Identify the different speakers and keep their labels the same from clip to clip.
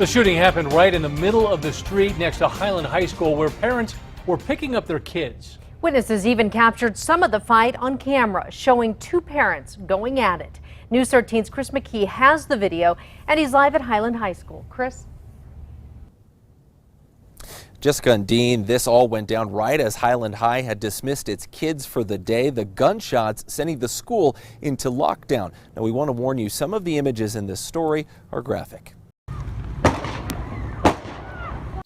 Speaker 1: The shooting happened right in the middle of the street next to Highland High School, where parents were picking up their kids.
Speaker 2: Witnesses even captured some of the fight on camera, showing two parents going at it. News 13's Chris McKee has the video, and he's live at Highland High School. Chris?
Speaker 3: Jessica and Dean, this all went down right as Highland High had dismissed its kids for the day. The gunshots sending the school into lockdown. Now, we want to warn you, some of the images in this story are graphic.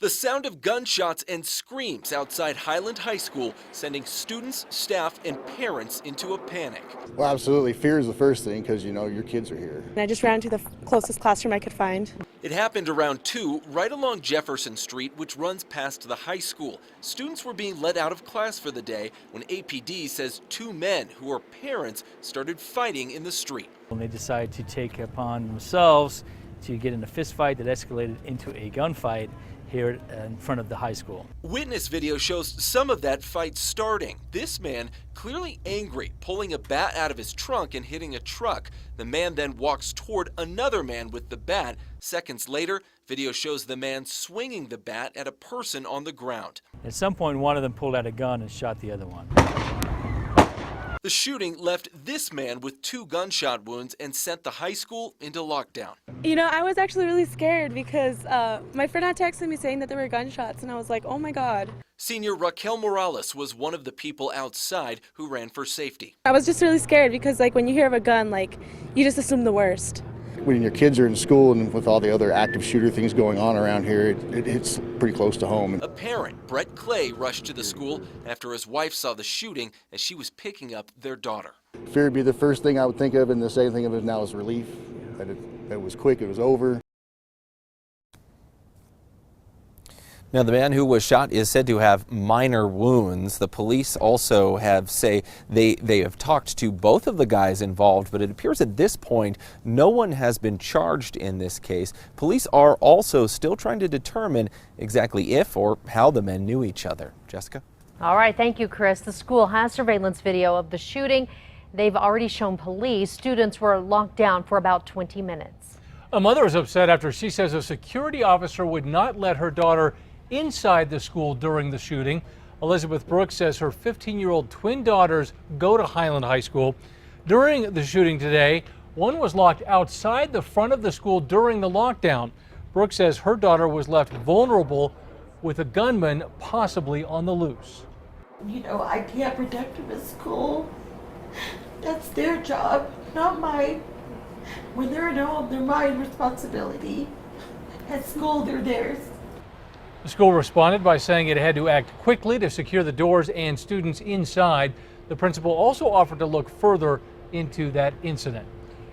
Speaker 3: The sound of gunshots and screams outside Highland High School, sending students, staff, and parents into a panic.
Speaker 4: Well, absolutely. Fear is the first thing because, you know, your kids are here.
Speaker 5: I just ran to the closest classroom I could find.
Speaker 3: It happened around 2, right along Jefferson Street, which runs past the high school. Students were being let out of class for the day when APD says two men who are parents started fighting in the street.
Speaker 6: When they decided to take upon themselves to get in a fist fight that escalated into a gunfight here in front of the high school.
Speaker 3: Witness video shows some of that fight starting. This man, clearly angry, pulling a bat out of his trunk and hitting a truck. The man then walks toward another man with the bat. Seconds later, video shows the man swinging the bat at a person on the ground.
Speaker 6: At some point, one of them pulled out a gun and shot the other one.
Speaker 3: The shooting left this man with 2 gunshot wounds and sent the high school into lockdown.
Speaker 5: You know, I was actually really scared because my friend had texted me saying that there were gunshots, and I was like, oh my God.
Speaker 3: Senior Raquel Morales was one of the people outside who ran for safety.
Speaker 5: I was just really scared because, like, when you hear of a gun, like, you just assume the worst.
Speaker 4: When your kids are in school and with all the other active shooter things going on around here, it's pretty close to home.
Speaker 3: A parent, Brett Clay, rushed to the school after his wife saw the shooting as she was picking up their daughter.
Speaker 4: Fear would be the first thing I would think of, and the second thing of it now is relief. That it was quick, it was over.
Speaker 3: Now, the man who was shot is said to have minor wounds. The police also say they have talked to both of the guys involved, but it appears at this point no one has been charged in this case. Police are also still trying to determine exactly if or how the men knew each other. Jessica?
Speaker 2: All right, thank you, Chris. The school has surveillance video of the shooting. They've already shown police. Students were locked down for about 20 minutes.
Speaker 1: A mother is upset after she says a security officer would not let her daughter inside the school during the shooting. Elizabeth Brooks says her 15-year-old twin daughters go to Highland High School. During the shooting today, one was locked outside the front of the school during the lockdown. Brooks says her daughter was left vulnerable with a gunman possibly on the loose.
Speaker 7: You know, I can't protect them at school. That's their job, not mine. When they're at home, they're my responsibility. At school, they're theirs.
Speaker 1: The school responded by saying it had to act quickly to secure the doors and students inside. The principal also offered to look further into that incident.